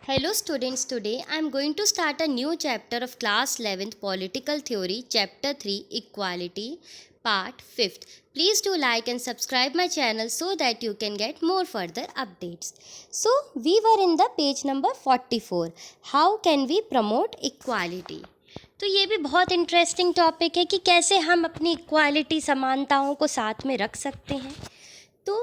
Hello students, today I am going to start a new chapter of class 11th Political Theory, chapter 3 Equality, part 5th. Please do like and subscribe my channel so that you can get more further updates. So we were in the page number 44. How can we promote equality? तो ये भी बहुत interesting topic है कि कैसे हम अपनी equality समानताओं को साथ में रख सकते हैं. तो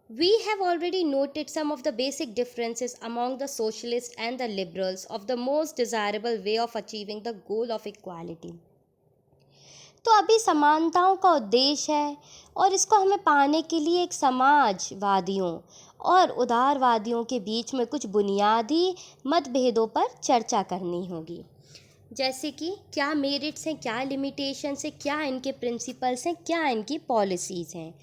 we have already noted some of the basic differences among the socialists and the liberals of the most desirable way of achieving the goal of equality. तो अभी समानताओं का उद्देश्य है और इसको हमें पाने के लिए एक समाजवादियों और उदारवादियों के बीच में कुछ बुनियादी मतभेदों पर चर्चा करनी होगी. जैसे कि क्या मेरिट्स हैं, क्या लिमिटेशंस हैं, क्या इनके प्रिंसिपल्स हैं, क्या इनकी पॉलिसीज़ हैं.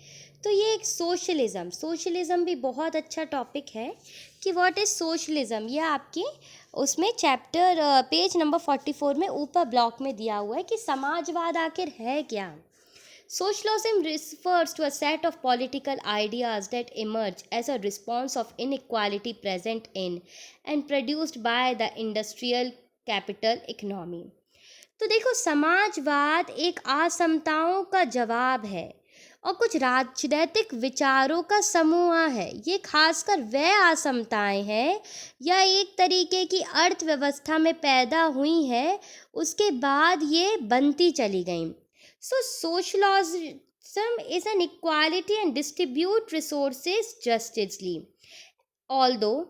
तो ये एक सोशलिज़म भी बहुत अच्छा टॉपिक है कि व्हाट इज़ सोशलिज़म. ये आपके उसमें चैप्टर पेज नंबर 44 में ऊपर ब्लॉक में दिया हुआ है कि समाजवाद आखिर है क्या. Socialism refers to a set of political ideas that emerge as a response of inequality present in and produced by the industrial capital economy. तो देखो, समाजवाद एक असमताओं का जवाब है और कुछ राजनीतिक विचारों का समूह है. ये खासकर वह असमताएं हैं या एक तरीके की अर्थव्यवस्था में पैदा हुई है, उसके बाद ये बनती चली गई. So socialism is an equality and distribute resources justly. Although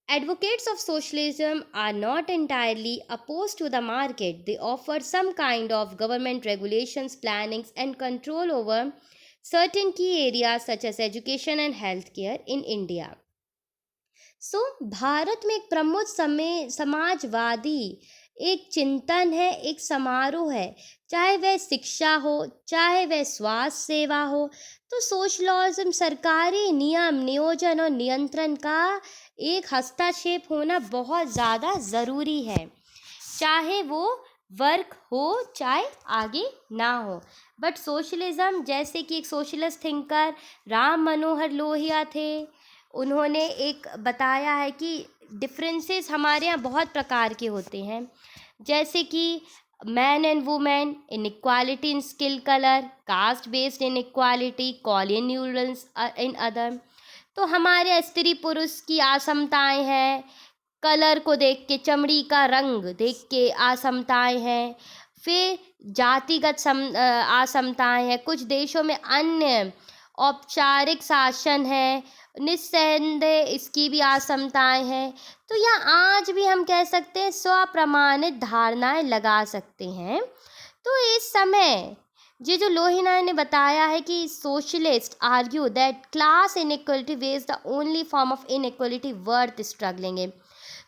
advocates of socialism are not entirely opposed to the market, they offer some kind of government regulations, plannings, and control over certain key areas such as education and healthcare in India. So, Bharat में एक प्रमुख समाजवादी एक चिंतन है, एक समारोह है, चाहे वह शिक्षा हो, चाहे वह स्वास्थ्य सेवा हो. तो सोशलिज्म सरकारी नियम, नियोजन और नियंत्रण का एक हस्तक्षेप होना बहुत ज़्यादा ज़रूरी है, चाहे वो वर्क हो चाहे आगे ना हो. बट सोशलिज्म, जैसे कि एक सोशलिस्ट थिंकर राम मनोहर लोहिया थे, उन्होंने एक बताया है कि डिफरेंसेस हमारे यहाँ बहुत प्रकार के होते हैं, जैसे कि man and women, inequality in skin colour, caste based inequality, colonials in other. तो हमारे स्त्री पुरुष की असमताएं हैं, कलर को देख के, चमड़ी का रंग देख के असमताएं हैं. फिर जातिगत असमताएं हैं. कुछ देशों में अन्य औपचारिक शासन है, निस्संदेह इसकी भी असमताएं हैं. तो यहाँ आज भी हम कह सकते हैं स्वप्रमाणित धारणाएं लगा सकते हैं. तो इस समय ये जो लोहिया ने बताया है कि socialist argue that class inequality is the only form of inequality worth struggling in.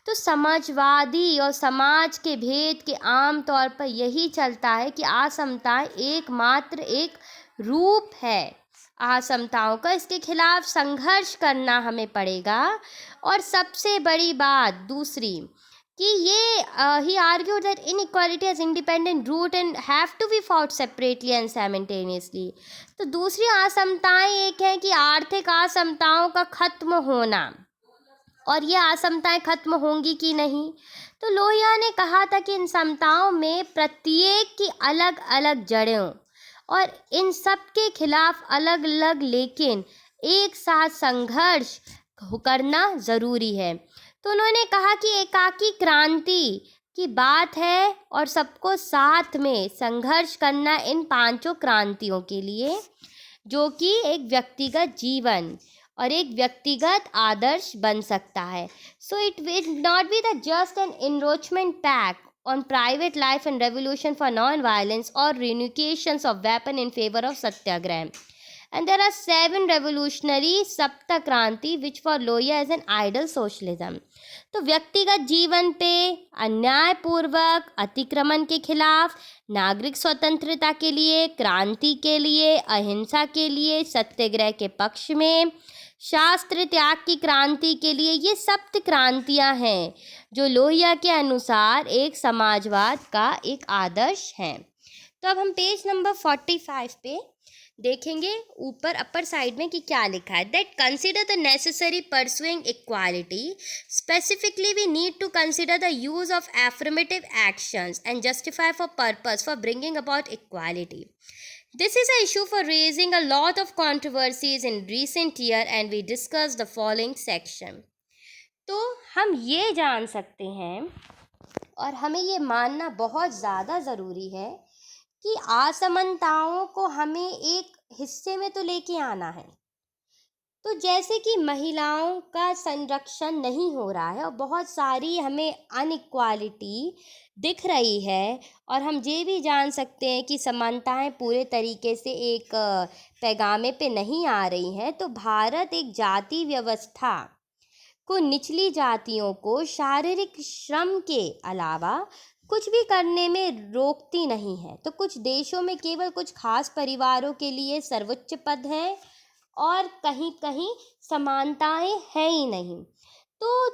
तो समाजवादी और समाज के भेद के आम तौर पर यही चलता है कि असमताएं एकमात्र एक रूप है असमताओं का, इसके खिलाफ संघर्ष करना हमें पड़ेगा. और सबसे बड़ी बात दूसरी कि ये ही argue that inequality has independent root and have to be fought separately and simultaneously. तो दूसरी असमताएं एक है कि आर्थिक असमताओं का खत्म होना, और ये असमताएं खत्म होंगी कि नहीं. तो लोहिया ने कहा था कि इन समताओं में प्रत्येक की अलग अलग जड़ों और इन सब के खिलाफ अलग अलग लेकिन एक साथ संघर्ष करना ज़रूरी है. तो उन्होंने कहा कि एकाकी क्रांति की बात है और सबको साथ में संघर्ष करना इन पांचों क्रांतियों के लिए, जो कि एक व्यक्तिगत जीवन और एक व्यक्तिगत आदर्श बन सकता है. So it will not be the just an encroachment pack on private life and revolution for non-violence or renunciations of weapon in favor of satyagraha. And there are 7 revolutionary Sapta Kranti which for Lohia is an ideal socialism. तो व्यक्तिगत जीवन पे, अन्यायपूर्वक अतिक्रमण के खिलाफ, नागरिक स्वतंत्रता के लिए, क्रांति के लिए, अहिंसा के लिए, सत्याग्रह के पक्ष में, शास्त्र त्याग की क्रांति के लिए, ये सप्त क्रांतियाँ हैं जो लोहिया के अनुसार एक समाजवाद का एक आदर्श हैं. तो अब हम पेज नंबर 45 पे देखेंगे ऊपर अपर साइड में कि क्या लिखा है। That consider the necessary pursuing equality, specifically we need to consider the use of affirmative actions and justify for purpose for bringing about equality. This is an issue for raising a lot of controversies in recent year and we discuss the following section. तो हम ये जान सकते हैं और हमें ये मानना बहुत ज़्यादा ज़रूरी है कि असमानताओं को हमें एक हिस्से में तो लेके आना है। तो जैसे कि महिलाओं का संरक्षण नहीं हो रहा है और बहुत सारी हमें अनइक्वालिटी दिख रही है और हम ये भी जान सकते हैं कि समानताएं पूरे तरीके से एक पैगामे पे नहीं आ रही हैं, तो भारत एक जाति व्यवस्था को निचली जातियों को शारीरिक श्रम के अलावा कुछ भी करने में रोकती नहीं है। तो कुछ देशों में केवल कुछ खास परिवारों के लिए सर्वोच्च पद हैं और कहीं कहीं समानताएं हैं ही नहीं। तो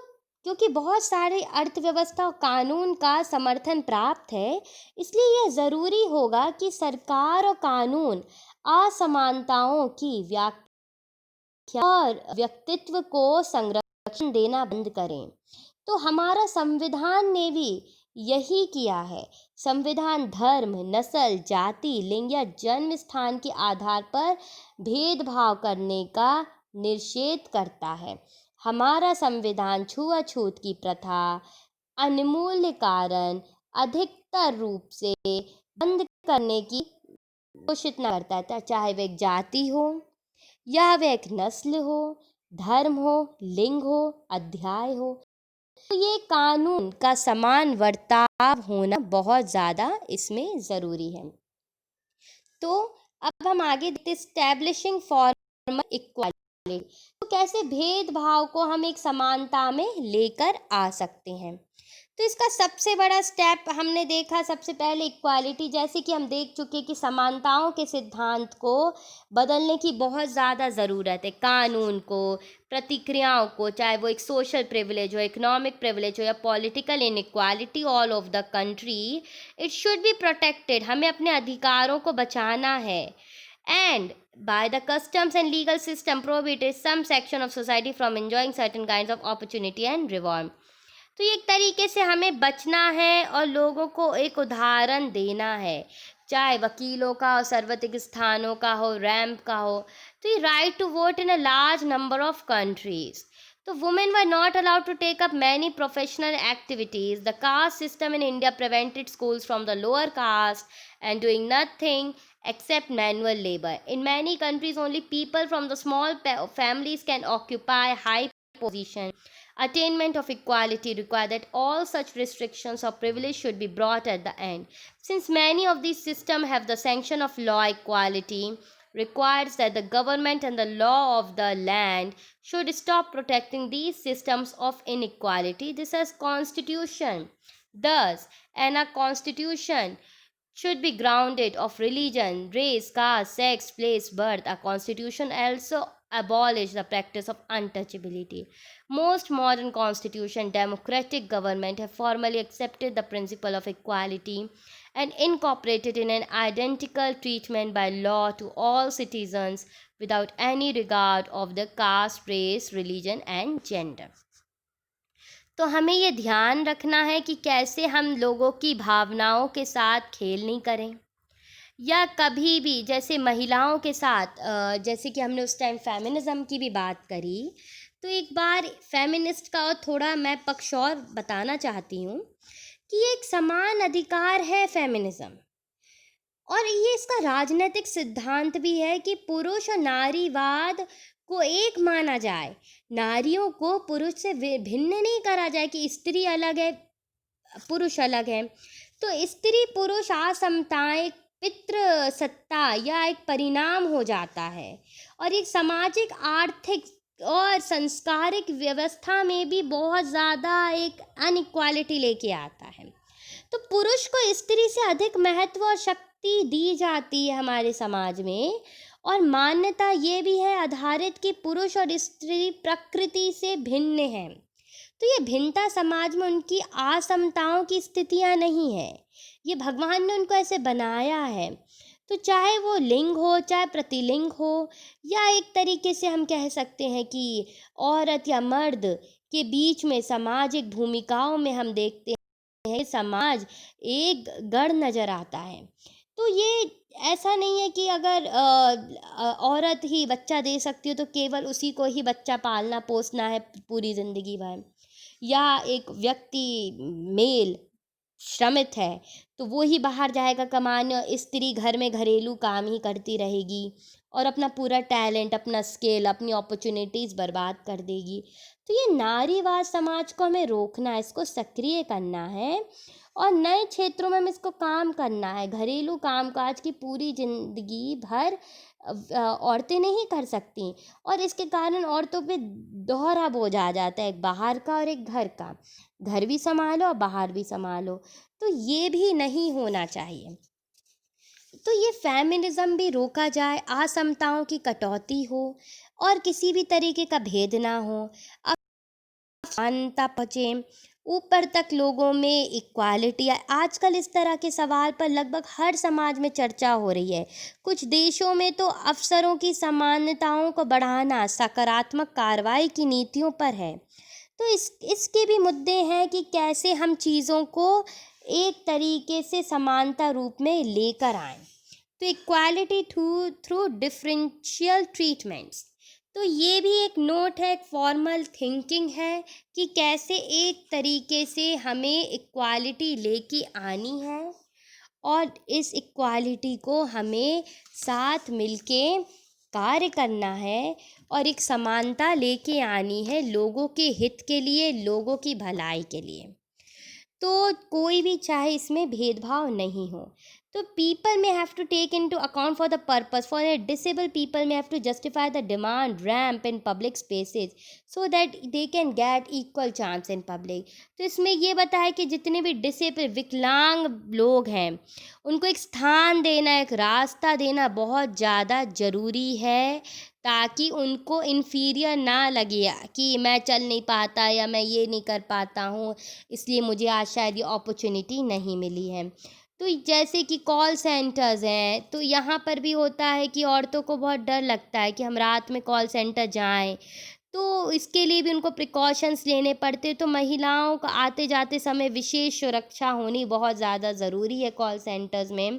क्योंकि बहुत सारे अर्थव्यवस्था और कानून का समर्थन प्राप्त है, इसलिए यह ज़रूरी होगा कि सरकार और कानून असमानताओं की व्याख्या और व्यक्तित्व को संरक्षण देना बंद करें। तो हमारा संविधान ने भी यही किया है। संविधान धर्म, नस्ल, जाति, लिंग या जन्म स्थान के आधार पर भेदभाव करने का निषेध करता है। हमारा संविधान छुआछूत की प्रथा, अनमूल्य कारण अधिकतर रूप से बंद करने की घोषित न करता है, चाहे वह एक जाति हो या वह एक नस्ल हो, धर्म हो, लिंग हो, अध्याय हो। तो ये कानून का समान वर्ताव होना बहुत ज़्यादा इसमें ज़रूरी है। तो अब हम आगे देखते हैं एस्टैब्लिशिंग फॉर्मल इक्वालिटी। तो कैसे भेदभाव को हम एक समानता में लेकर आ सकते हैं। तो इसका सबसे बड़ा स्टेप हमने देखा, सबसे पहले इक्वालिटी। जैसे कि हम देख चुके कि समानताओं के सिद्धांत को बदलने की बहुत ज़्यादा ज़रूरत है। कानून को, प्रतिक्रियाओं को, चाहे वो एक सोशल प्रिविलेज हो, इकोनॉमिक प्रिविलेज हो या political inequality all over the country, it should be protected. हमें अपने अधिकारों को बचाना है। And by the customs and legal system prohibited some section of society from enjoying certain kinds of opportunity and reward. तो ये एक तरीके से हमें बचना है और लोगों को एक उदाहरण देना है, चाहे वकीलों का हो, सार्वत्रिक स्थानों का हो, रैंप का हो। तो ये right to vote in a large number of countries. तो women were not allowed to take up many professional activities. The caste system in India prevented schools from the lower caste and doing nothing except manual labor. In many countries, only people from the small families can occupy high position. Attainment of equality require that all such restrictions or privilege should be brought at the end. Since many of these systems have the sanction of law, equality requires that the government and the law of the land should stop protecting these systems of inequality. This is constitution. Thus, and a constitution should be grounded of religion, race, caste, sex, place, birth. A constitution also abolish the practice of untouchability. Most modern constitution, democratic government have formally accepted the principle of equality and incorporated in an identical treatment by law to all citizens without any regard of the caste, race, religion and gender. तो हमें ये ध्यान रखना है कि कैसे हम लोगों की भावनाओं के साथ खेल नहीं करें, या कभी भी जैसे महिलाओं के साथ जैसे कि हमने उस टाइम फेमिनिज़्म की भी बात करी, तो एक बार फेमिनिस्ट का और थोड़ा मैं पक्ष और बताना चाहती हूँ कि ये एक समान अधिकार है फेमिनिज़्म, और ये इसका राजनीतिक सिद्धांत भी है कि पुरुष और नारीवाद को एक माना जाए। नारियों को पुरुष से भिन्न नहीं करा जाए कि स्त्री अलग है, पुरुष अलग है। तो स्त्री पुरुष असमताएं पितृ सत्ता या एक परिणाम हो जाता है, और एक सामाजिक, आर्थिक और संस्कारिक व्यवस्था में भी बहुत ज़्यादा एक अनइक्वालिटी लेके आता है। तो पुरुष को स्त्री से अधिक महत्व और शक्ति दी जाती है हमारे समाज में, और मान्यता ये भी है आधारित कि पुरुष और स्त्री प्रकृति से भिन्न हैं। तो ये भिन्नता समाज में उनकी असमताओं की स्थितियाँ नहीं है, ये भगवान ने उनको ऐसे बनाया है। तो चाहे वो लिंग हो, चाहे प्रतिलिंग हो, या एक तरीके से हम कह सकते हैं कि औरत या मर्द के बीच में सामाजिक भूमिकाओं में हम देखते हैं समाज एक गढ़ नज़र आता है। तो ये ऐसा नहीं है कि अगर औरत ही बच्चा दे सकती हो तो केवल उसी को ही बच्चा पालना पोसना है पूरी ज़िंदगी भर, या एक व्यक्ति मेल श्रमित है तो वो ही बाहर जाएगा कमाने और स्त्री घर में घरेलू काम ही करती रहेगी और अपना पूरा टैलेंट, अपना स्किल, अपनी अपॉर्चुनिटीज़ बर्बाद कर देगी। तो ये नारीवाद समाज को हमें रोकना है, इसको सक्रिय करना है और नए क्षेत्रों में हमें इसको काम करना है। घरेलू कामकाज की पूरी ज़िंदगी भर औरतें नहीं कर सकती और इसके कारण औरतों पे दोहरा बोझ आ जाता है, एक बाहर का और एक घर का। घर भी संभालो और बाहर भी संभालो, तो ये भी नहीं होना चाहिए। तो ये फेमिनिज्म भी रोका जाए, असमताओं की कटौती हो और किसी भी तरीके का भेद ना हो, अब समानता पहुँचे, ऊपर तक लोगों में इक्वालिटी आए। आजकल इस तरह के सवाल पर लगभग हर समाज में चर्चा हो रही है। कुछ देशों में तो अवसरों की समानताओं को बढ़ाना सकारात्मक कार्रवाई की नीतियों पर है। तो इसके भी मुद्दे हैं कि कैसे हम चीज़ों को एक तरीके से समानता रूप में लेकर आएं। तो इक्वालिटी थ्रू डिफरेंशियल ट्रीटमेंट्स, तो ये भी एक नोट है, एक फॉर्मल थिंकिंग है कि कैसे एक तरीके से हमें इक्वालिटी लेके आनी है और इस इक्वालिटी को हमें साथ मिलके कार्य करना है और एक समानता लेके आनी है लोगों के हित के लिए, लोगों की भलाई के लिए। तो कोई भी चाहे इसमें भेदभाव नहीं हो। तो people may have to take into account for the purpose. For a disabled people may have to justify the demand ramp in public spaces so that they can get equal chance in public. तो इसमें ये बताया कि जितने भी disable विकलांग लोग हैं उनको एक स्थान देना, एक रास्ता देना बहुत ज़्यादा ज़रूरी है ताकि उनको इन्फीरियर ना लगे कि मैं चल नहीं पाता या मैं ये नहीं कर पाता हूँ, इसलिए मुझे आज शायद ये अपॉर्चुनिटी नहीं मिली है। तो जैसे कि कॉल सेंटर्स हैं, तो यहाँ पर भी होता है कि औरतों को बहुत डर लगता है कि हम रात में कॉल सेंटर जाएं, तो इसके लिए भी उनको प्रिकॉशंस लेने पड़ते। तो महिलाओं को आते जाते समय विशेष सुरक्षा होनी बहुत ज़्यादा ज़रूरी है कॉल सेंटर्स में,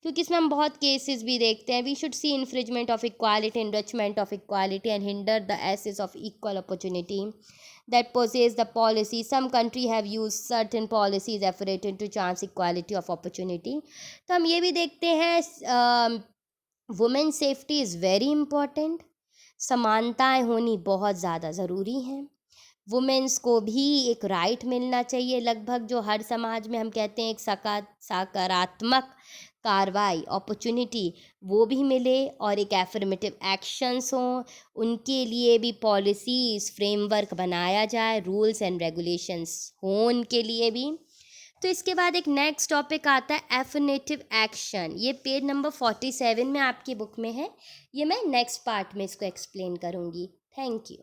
क्योंकि इसमें हम बहुत केसेस भी देखते हैं। We should see infringement of equality, enrichment of equality and hinder the access of equal opportunity that possess the policy. Some country have used certain policies affiliated to chance equality of opportunity. तो हम ये भी देखते हैं women safety is very important. समानताएं होनी बहुत ज़्यादा ज़रूरी हैं। वुमेन्स को भी एक राइट मिलना चाहिए, लगभग जो हर समाज में हम कहते हैं एक सकारात्मक कार्रवाई, अपॉर्चुनिटी, वो भी मिले और एक एफर्मेटिव एक्शंस हों, उनके लिए भी पॉलिसीज़ फ्रेमवर्क बनाया जाए, रूल्स एंड रेगुलेशंस हों उनके लिए भी। तो इसके बाद एक नेक्स्ट टॉपिक आता है एफर्मेटिव एक्शन। ये पेज नंबर 47 में आपकी बुक में है। ये मैं नेक्स्ट पार्ट में इसको एक्सप्लेन करूँगी। Thank you.